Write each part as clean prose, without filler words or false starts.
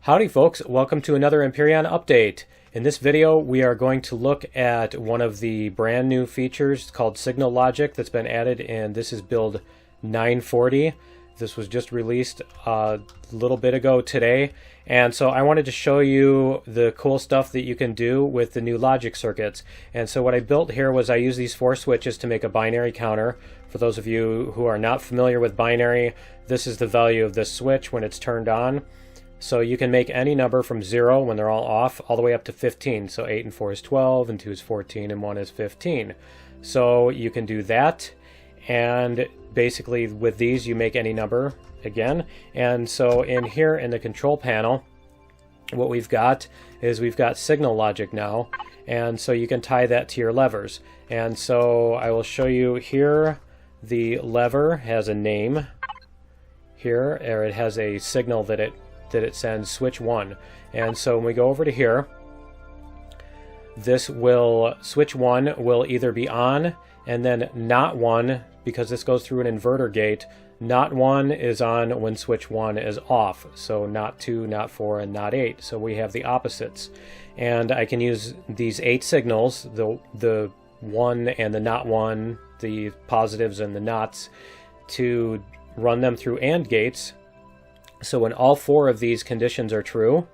Howdy folks, welcome to another Empyrion update. In this video we are going to look at one of the brand new features called signal logic that's been added, and this is build 940. This was just released a little bit ago today, and so I wanted to show you the cool stuff that you can do with the new logic circuits. And so what I built here was I used these 4 switches to make a binary counter. For those of you who are not familiar with binary, this is the value of this switch when it's turned on. So you can make any number from 0 when they're all off, all the way up to 15. So 8 and 4 is 12, and 2 is 14, and 1 is 15. So you can do that, and basically with these you make any number again. And so in here in the control panel, what we've got is we've got signal logic now, and so you can tie that to your levers. And so I will show you here. The lever has a name here, or it has a signal that it sends, switch 1. And so when we go over to here, this will, switch 1 will either be on and then not 1, because this goes through an inverter gate. Not 1 is on when switch 1 is off. So not 2, not 4, and not 8. So we have the opposites. And I can use these 8 signals, the 1 and the not 1, the positives and the nots, to run them through AND gates. So when all 4 of these conditions are true,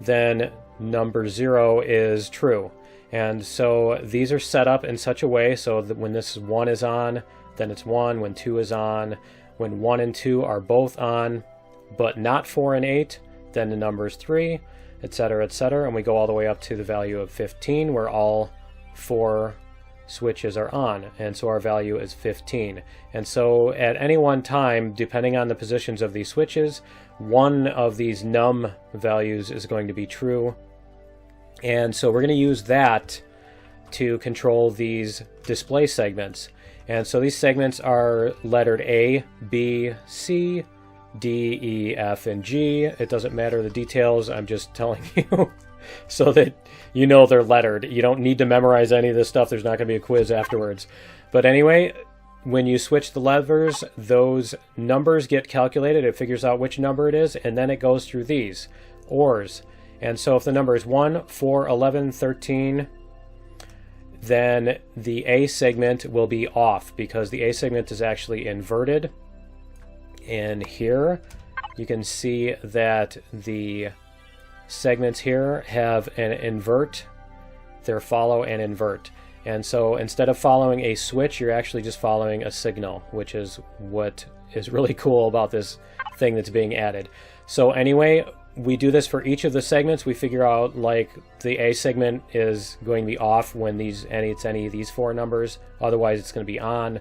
then number 0 is true. And so these are set up in such a way so that when this 1 is on, then it's 1. When 2 is on, when 1 and 2 are both on, but not 4 and 8, then the number is 3, etc., etc. And we go all the way up to the value of 15, where all 4 switches are on, and so our value is 15. And so at any one time, depending on the positions of these switches, one of these num values is going to be true. And so we're going to use that to control these display segments. And so these segments are lettered A, B, C, D, E, F, and G. It doesn't matter the details, I'm just telling you so that you know they're lettered. You don't need to memorize any of this stuff. There's not going to be a quiz afterwards. But anyway, when you switch the levers, those numbers get calculated. It figures out which number it is, and then it goes through these ORs. And so if the number is 1, 4, 11, 13, then the A segment will be off, because the A segment is actually inverted. And here you can see that the segments here have an invert. They're follow and invert. And so instead of following a switch, you're actually just following a signal, which is what is really cool about this thing that's being added. So anyway, we do this for each of the segments. We figure out, like, the A segment is going to be off when it's any of these 4 numbers. Otherwise it's going to be on.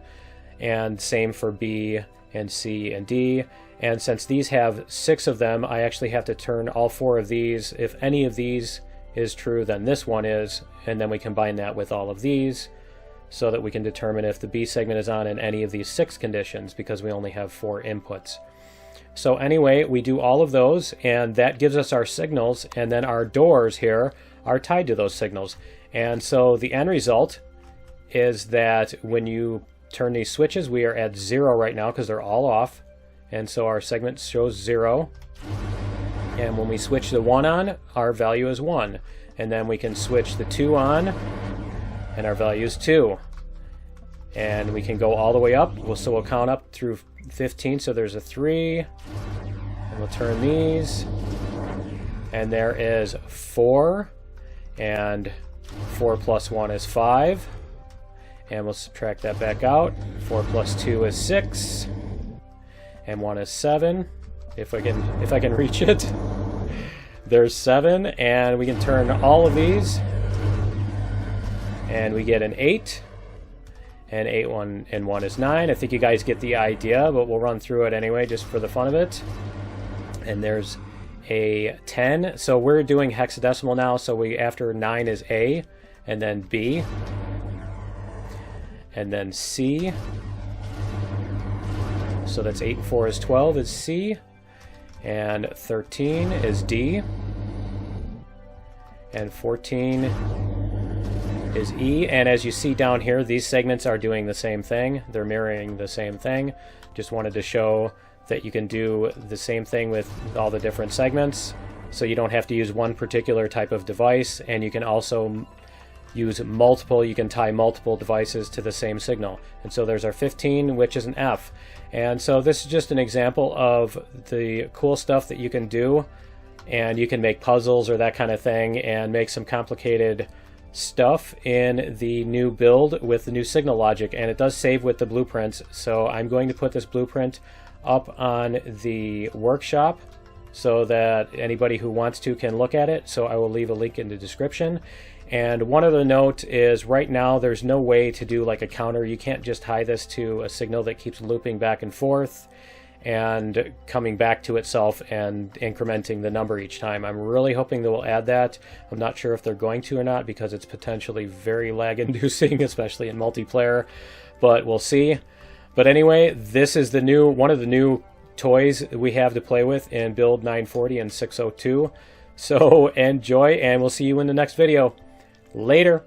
And same for B and C and D. And since these have 6 of them, I actually have to turn all 4 of these. If any of these is true, then this one is, and then we combine that with all of these so that we can determine if the B segment is on in any of these 6 conditions, because we only have 4 inputs. So anyway, we do all of those, and that gives us our signals, and then our doors here are tied to those signals. And so the end result is that when you turn these switches, we are at 0 right now because they're all off. And so our segment shows 0. And when we switch the 1 on, our value is 1. And then we can switch the 2 on, and our value is 2. And we can go all the way up. So we'll count up through 15. So there's a 3. And we'll turn these. And there is 4. And 4 plus 1 is 5. And we'll subtract that back out. 4 plus 2 is 6. And 1 is 7, if I can reach it. There's 7, and we can turn all of these, and we get an 8, and 8, 1, and 1 is 9. I think you guys get the idea, but we'll run through it anyway just for the fun of it. And there's a 10. So we're doing hexadecimal now, so after 9 is A, and then B, and then C. So that's 8 and 4 is 12 is C, and 13 is D, and 14 is E. And as you see down here, these segments are doing the same thing. They're mirroring the same thing. Just wanted to show that you can do the same thing with all the different segments. so you don't have to use one particular type of device, and you can also use multiple, you can tie multiple devices to the same signal. And so there's our 15, which is an F. And so this is just an example of the cool stuff that you can do, and you can make puzzles or that kind of thing and make some complicated stuff in the new build with the new signal logic. And it does save with the blueprints, so I'm going to put this blueprint up on the workshop so that anybody who wants to can look at it. So I will leave a link in the description. And one other note is, right now there's no way to do like a counter. You can't just tie this to a signal that keeps looping back and forth and coming back to itself and incrementing the number each time. I'm really hoping they will add that. I'm not sure if they're going to or not, because it's potentially very lag inducing, especially in multiplayer, but we'll see. But anyway, this is the new, one of the new toys we have to play with in build 940 and 602. So enjoy, and we'll see you in the next video. Later.